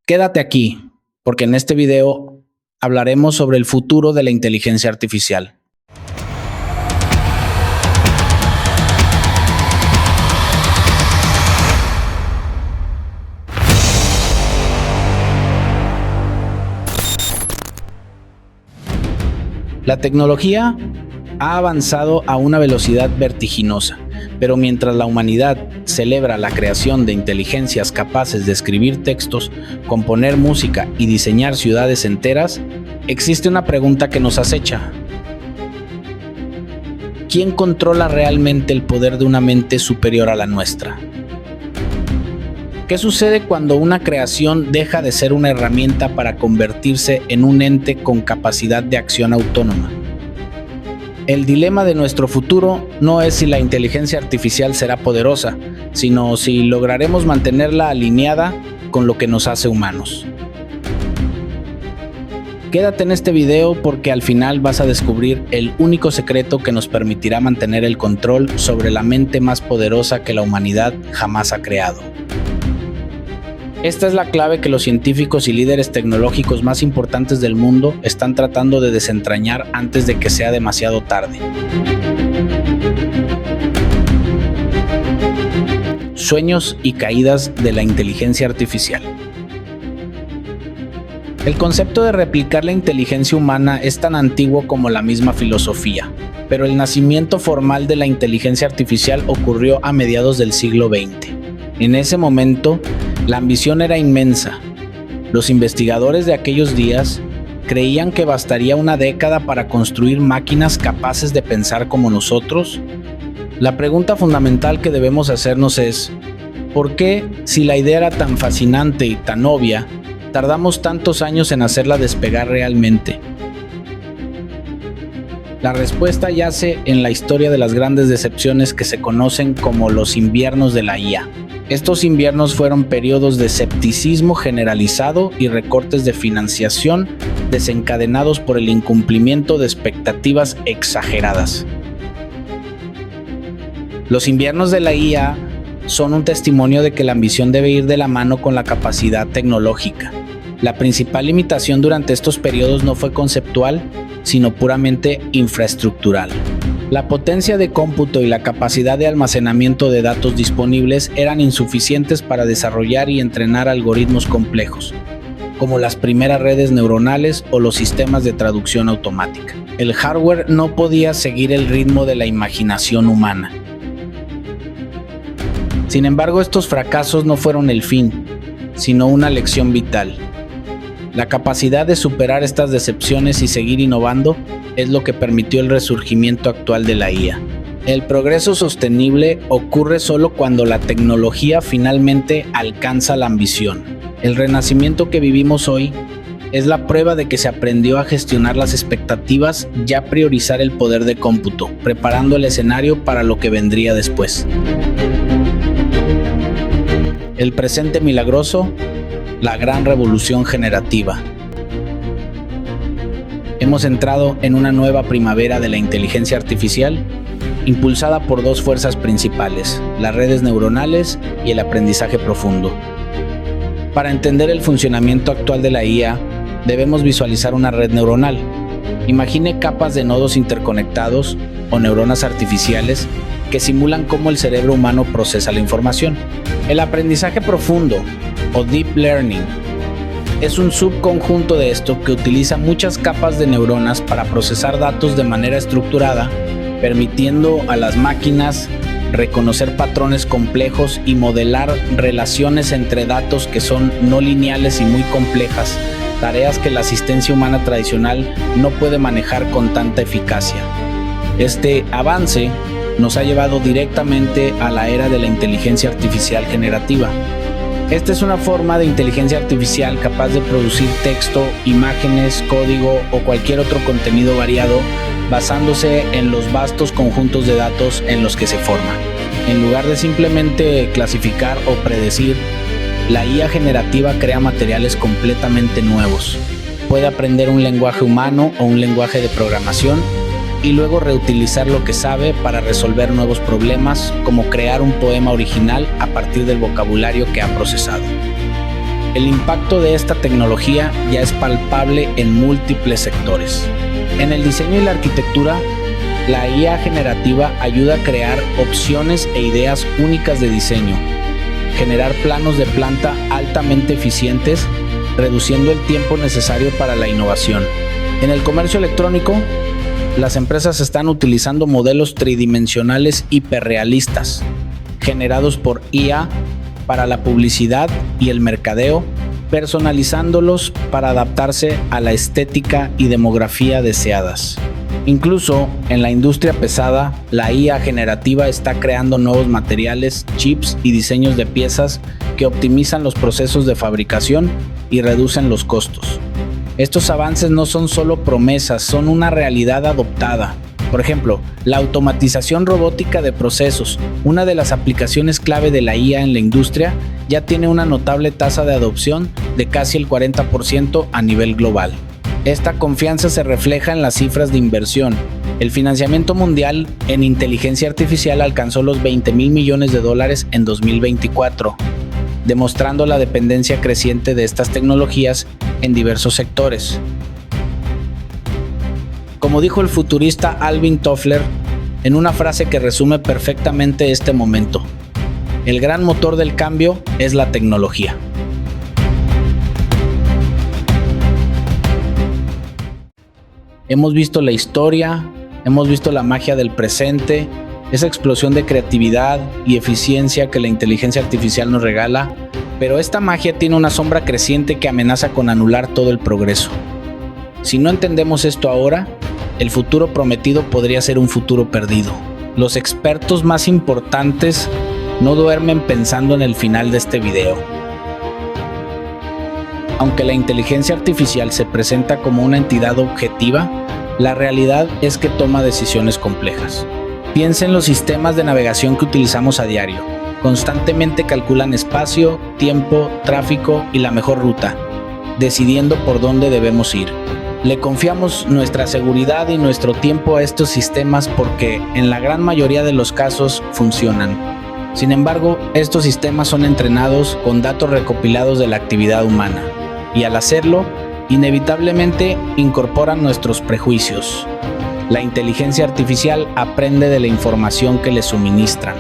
Quédate aquí, porque en este video hablaremos sobre el futuro de la inteligencia artificial. La tecnología ha avanzado a una velocidad vertiginosa, pero mientras la humanidad celebra la creación de inteligencias capaces de escribir textos, componer música y diseñar ciudades enteras, existe una pregunta que nos acecha. ¿Quién controla realmente el poder de una mente superior a la nuestra? ¿Qué sucede cuando una creación deja de ser una herramienta para convertirse en un ente con capacidad de acción autónoma? El dilema de nuestro futuro no es si la inteligencia artificial será poderosa, sino si lograremos mantenerla alineada con lo que nos hace humanos. Quédate en este video porque al final vas a descubrir el único secreto que nos permitirá mantener el control sobre la mente más poderosa que la humanidad jamás ha creado. Esta es la clave que los científicos y líderes tecnológicos más importantes del mundo están tratando de desentrañar antes de que sea demasiado tarde. Sueños y caídas de la inteligencia artificial. El concepto de replicar la inteligencia humana es tan antiguo como la misma filosofía, pero el nacimiento formal de la inteligencia artificial ocurrió a mediados del siglo XX. En ese momento, la ambición era inmensa. Los investigadores de aquellos días creían que bastaría una década para construir máquinas capaces de pensar como nosotros. La pregunta fundamental que debemos hacernos es, ¿por qué, si la idea era tan fascinante y tan obvia, tardamos tantos años en hacerla despegar realmente? La respuesta yace en la historia de las grandes decepciones que se conocen como los inviernos de la IA. Estos inviernos fueron periodos de escepticismo generalizado y recortes de financiación desencadenados por el incumplimiento de expectativas exageradas. Los inviernos de la IA son un testimonio de que la ambición debe ir de la mano con la capacidad tecnológica. La principal limitación durante estos periodos no fue conceptual, sino puramente infraestructural. La potencia de cómputo y la capacidad de almacenamiento de datos disponibles eran insuficientes para desarrollar y entrenar algoritmos complejos, como las primeras redes neuronales o los sistemas de traducción automática. El hardware no podía seguir el ritmo de la imaginación humana. Sin embargo, estos fracasos no fueron el fin, sino una lección vital. La capacidad de superar estas decepciones y seguir innovando es lo que permitió el resurgimiento actual de la IA. El progreso sostenible ocurre solo cuando la tecnología finalmente alcanza la ambición. El renacimiento que vivimos hoy es la prueba de que se aprendió a gestionar las expectativas y a priorizar el poder de cómputo, preparando el escenario para lo que vendría después. El presente milagroso, la gran revolución generativa. Hemos entrado en una nueva primavera de la inteligencia artificial, impulsada por dos fuerzas principales, las redes neuronales y el aprendizaje profundo. Para entender el funcionamiento actual de la IA, debemos visualizar una red neuronal. Imagine capas de nodos interconectados o neuronas artificiales que simulan cómo el cerebro humano procesa la información. El aprendizaje profundo, o Deep Learning, es un subconjunto de esto que utiliza muchas capas de neuronas para procesar datos de manera estructurada, permitiendo a las máquinas reconocer patrones complejos y modelar relaciones entre datos que son no lineales y muy complejas, tareas que la asistencia humana tradicional no puede manejar con tanta eficacia. Este avance nos ha llevado directamente a la era de la inteligencia artificial generativa. Esta es una forma de inteligencia artificial capaz de producir texto, imágenes, código o cualquier otro contenido variado basándose en los vastos conjuntos de datos en los que se forma. En lugar de simplemente clasificar o predecir, la IA generativa crea materiales completamente nuevos. Puede aprender un lenguaje humano o un lenguaje de programación y luego reutilizar lo que sabe para resolver nuevos problemas, como crear un poema original a partir del vocabulario que ha procesado. El impacto de esta tecnología ya es palpable en múltiples sectores. En el diseño y la arquitectura, la IA generativa ayuda a crear opciones e ideas únicas de diseño, generar planos de planta altamente eficientes, reduciendo el tiempo necesario para la innovación. En el comercio electrónico, las empresas están utilizando modelos tridimensionales hiperrealistas, generados por IA para la publicidad y el mercadeo, personalizándolos para adaptarse a la estética y demografía deseadas. Incluso en la industria pesada, la IA generativa está creando nuevos materiales, chips y diseños de piezas que optimizan los procesos de fabricación y reducen los costos. Estos avances no son solo promesas, son una realidad adoptada. Por ejemplo, la automatización robótica de procesos, una de las aplicaciones clave de la IA en la industria, ya tiene una notable tasa de adopción de casi el 40% a nivel global. Esta confianza se refleja en las cifras de inversión. El financiamiento mundial en inteligencia artificial alcanzó los $20,000 millones en 2024, demostrando la dependencia creciente de estas tecnologías en diversos sectores. Como dijo el futurista Alvin Toffler en una frase que resume perfectamente este momento: el gran motor del cambio es la tecnología. Hemos visto la historia, hemos visto la magia del presente, esa explosión de creatividad y eficiencia que la inteligencia artificial nos regala, pero esta magia tiene una sombra creciente que amenaza con anular todo el progreso. Si no entendemos esto ahora, el futuro prometido podría ser un futuro perdido. Los expertos más importantes no duermen pensando en el final de este video. Aunque la inteligencia artificial se presenta como una entidad objetiva, la realidad es que toma decisiones complejas. Piensa en los sistemas de navegación que utilizamos a diario. Constantemente calculan espacio, tiempo, tráfico y la mejor ruta, decidiendo por dónde debemos ir. Le confiamos nuestra seguridad y nuestro tiempo a estos sistemas porque, en la gran mayoría de los casos, funcionan. Sin embargo, estos sistemas son entrenados con datos recopilados de la actividad humana, y al hacerlo, inevitablemente incorporan nuestros prejuicios. La inteligencia artificial aprende de la información que le suministran.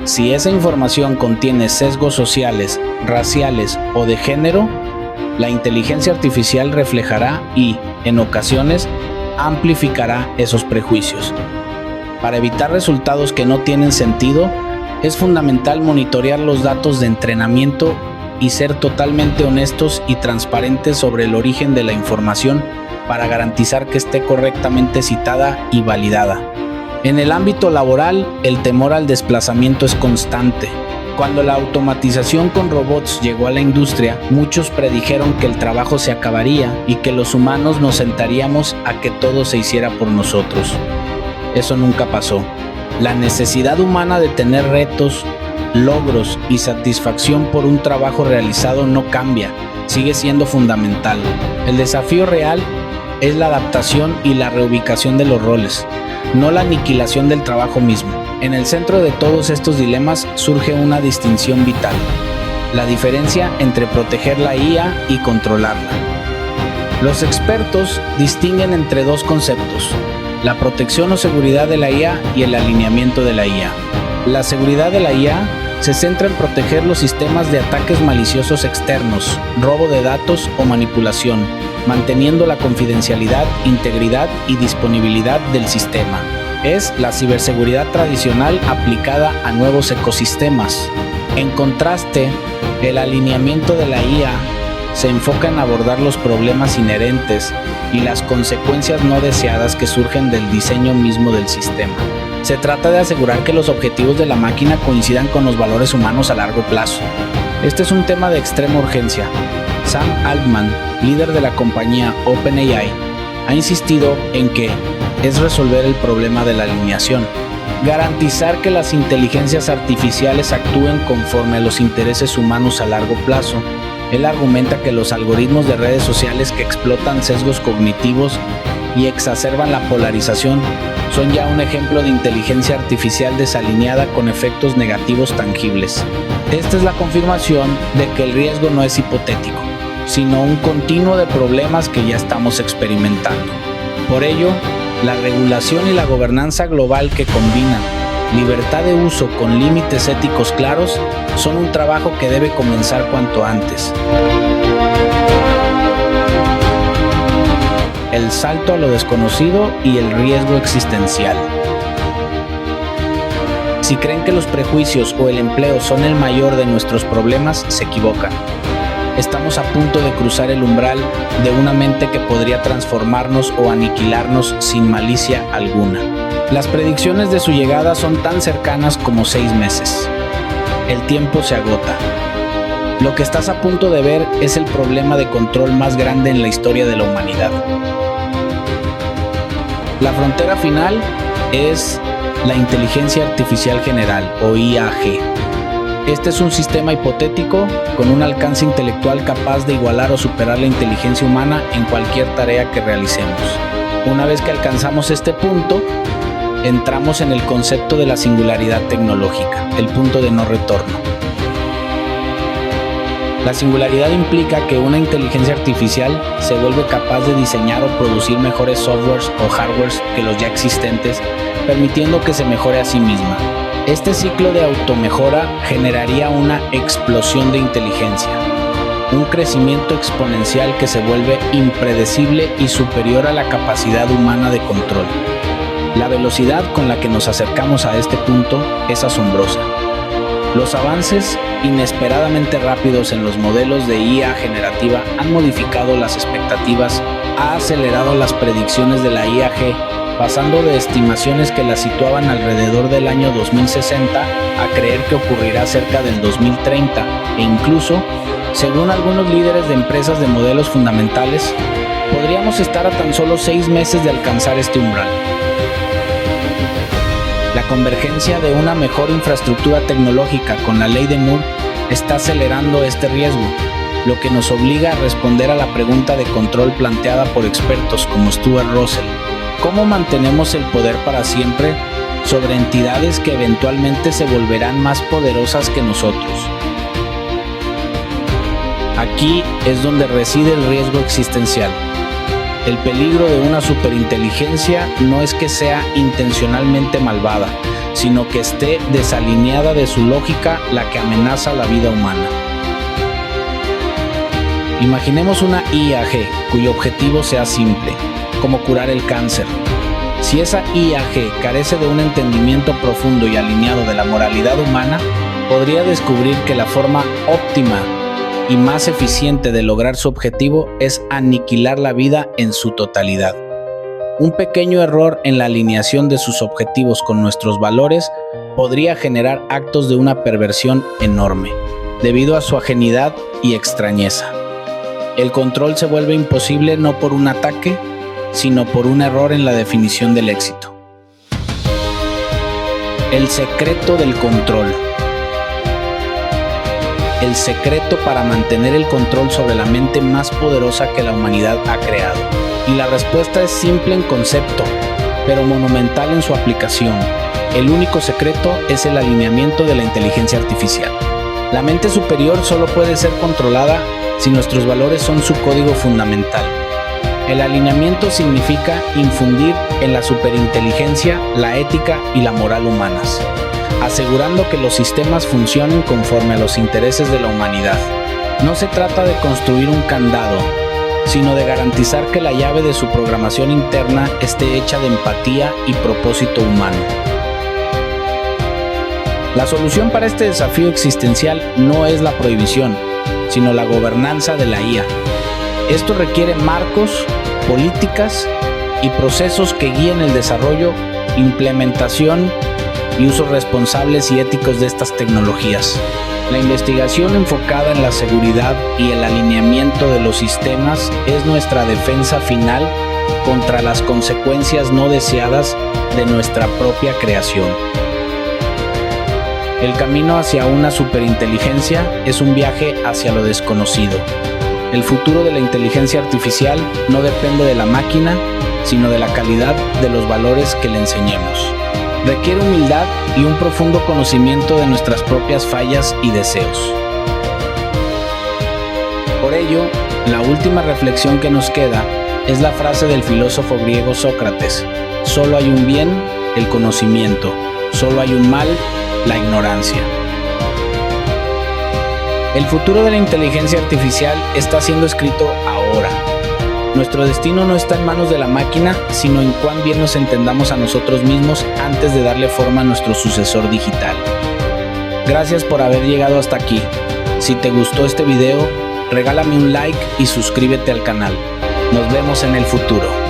Si esa información contiene sesgos sociales, raciales o de género, la inteligencia artificial reflejará y, en ocasiones, amplificará esos prejuicios. Para evitar resultados que no tienen sentido, es fundamental monitorear los datos de entrenamiento y ser totalmente honestos y transparentes sobre el origen de la información para garantizar que esté correctamente citada y validada. En el ámbito laboral, el temor al desplazamiento es constante. Cuando la automatización con robots llegó a la industria, muchos predijeron que el trabajo se acabaría y que los humanos nos sentaríamos a que todo se hiciera por nosotros. Eso nunca pasó. La necesidad humana de tener retos, logros y satisfacción por un trabajo realizado no cambia, sigue siendo fundamental. El desafío real es la adaptación y la reubicación de los roles, no la aniquilación del trabajo mismo. En el centro de todos estos dilemas surge una distinción vital: la diferencia entre proteger la IA y controlarla. Los expertos distinguen entre dos conceptos: la protección o seguridad de la IA y el alineamiento de la IA. La seguridad de la IA se centra en proteger los sistemas de ataques maliciosos externos, robo de datos o manipulación, manteniendo la confidencialidad, integridad y disponibilidad del sistema. Es la ciberseguridad tradicional aplicada a nuevos ecosistemas. En contraste, el alineamiento de la IA se enfoca en abordar los problemas inherentes y las consecuencias no deseadas que surgen del diseño mismo del sistema. Se trata de asegurar que los objetivos de la máquina coincidan con los valores humanos a largo plazo. Este es un tema de extrema urgencia. Sam Altman, líder de la compañía OpenAI, ha insistido en que es resolver el problema de la alineación, garantizar que las inteligencias artificiales actúen conforme a los intereses humanos a largo plazo. Él argumenta que los algoritmos de redes sociales que explotan sesgos cognitivos y exacerban la polarización son ya un ejemplo de inteligencia artificial desalineada con efectos negativos tangibles. Esta es la confirmación de que el riesgo no es hipotético. sino un continuo de problemas que ya estamos experimentando. Por ello, la regulación y la gobernanza global que combinan libertad de uso con límites éticos claros son un trabajo que debe comenzar cuanto antes. El salto a lo desconocido y el riesgo existencial. Si creen que los prejuicios o el empleo son el mayor de nuestros problemas, se equivocan. Estamos a punto de cruzar el umbral de una mente que podría transformarnos o aniquilarnos sin malicia alguna. Las predicciones de su llegada son tan cercanas como 6 meses. El tiempo se agota. Lo que estás a punto de ver es el problema de control más grande en la historia de la humanidad. La frontera final es la inteligencia artificial general, o IAG. Este es un sistema hipotético con un alcance intelectual capaz de igualar o superar la inteligencia humana en cualquier tarea que realicemos. Una vez que alcanzamos este punto, entramos en el concepto de la singularidad tecnológica, el punto de no retorno. La singularidad implica que una inteligencia artificial se vuelve capaz de diseñar o producir mejores softwares o hardwares que los ya existentes, permitiendo que se mejore a sí misma. Este ciclo de automejora generaría una explosión de inteligencia, un crecimiento exponencial que se vuelve impredecible y superior a la capacidad humana de control. La velocidad con la que nos acercamos a este punto es asombrosa. Los avances inesperadamente rápidos en los modelos de IA generativa han modificado las expectativas, ha acelerado las predicciones de la IAG, pasando de estimaciones que la situaban alrededor del año 2060 a creer que ocurrirá cerca del 2030 e incluso, según algunos líderes de empresas de modelos fundamentales, podríamos estar a tan solo 6 meses de alcanzar este umbral. La convergencia de una mejor infraestructura tecnológica con la ley de Moore está acelerando este riesgo, lo que nos obliga a responder a la pregunta de control planteada por expertos como Stuart Russell: ¿cómo mantenemos el poder para siempre sobre entidades que eventualmente se volverán más poderosas que nosotros? Aquí es donde reside el riesgo existencial. El peligro de una superinteligencia no es que sea intencionalmente malvada, sino que esté desalineada de su lógica, la que amenaza la vida humana. Imaginemos una IAG cuyo objetivo sea simple, como curar el cáncer. Si esa IAG carece de un entendimiento profundo y alineado de la moralidad humana, podría descubrir que la forma óptima y más eficiente de lograr su objetivo es aniquilar la vida en su totalidad. Un pequeño error en la alineación de sus objetivos con nuestros valores podría generar actos de una perversión enorme, debido a su ajenidad y extrañeza. El control se vuelve imposible no por un ataque, sino por un error en la definición del éxito. El secreto del control. El secreto para mantener el control sobre la mente más poderosa que la humanidad ha creado. Y la respuesta es simple en concepto, pero monumental en su aplicación. El único secreto es el alineamiento de la inteligencia artificial. La mente superior solo puede ser controlada si nuestros valores son su código fundamental. El alineamiento significa infundir en la superinteligencia la ética y la moral humanas, asegurando que los sistemas funcionen conforme a los intereses de la humanidad. No se trata de construir un candado, sino de garantizar que la llave de su programación interna esté hecha de empatía y propósito humano. La solución para este desafío existencial no es la prohibición, sino la gobernanza de la IA. Esto requiere marcos, políticas y procesos que guíen el desarrollo, implementación y usos responsables y éticos de estas tecnologías. La investigación enfocada en la seguridad y el alineamiento de los sistemas es nuestra defensa final contra las consecuencias no deseadas de nuestra propia creación. El camino hacia una superinteligencia es un viaje hacia lo desconocido. El futuro de la inteligencia artificial no depende de la máquina, sino de la calidad de los valores que le enseñemos. Requiere humildad y un profundo conocimiento de nuestras propias fallas y deseos. Por ello, La última reflexión que nos queda es la frase del filósofo griego Sócrates: solo hay un bien, el conocimiento; solo hay un mal, la ignorancia. El futuro de la inteligencia artificial está siendo escrito ahora. Nuestro destino no está en manos de la máquina, sino en cuán bien nos entendamos a nosotros mismos antes de darle forma a nuestro sucesor digital. Gracias por haber llegado hasta aquí. Si te gustó este video, regálame un like y suscríbete al canal. Nos vemos en el futuro.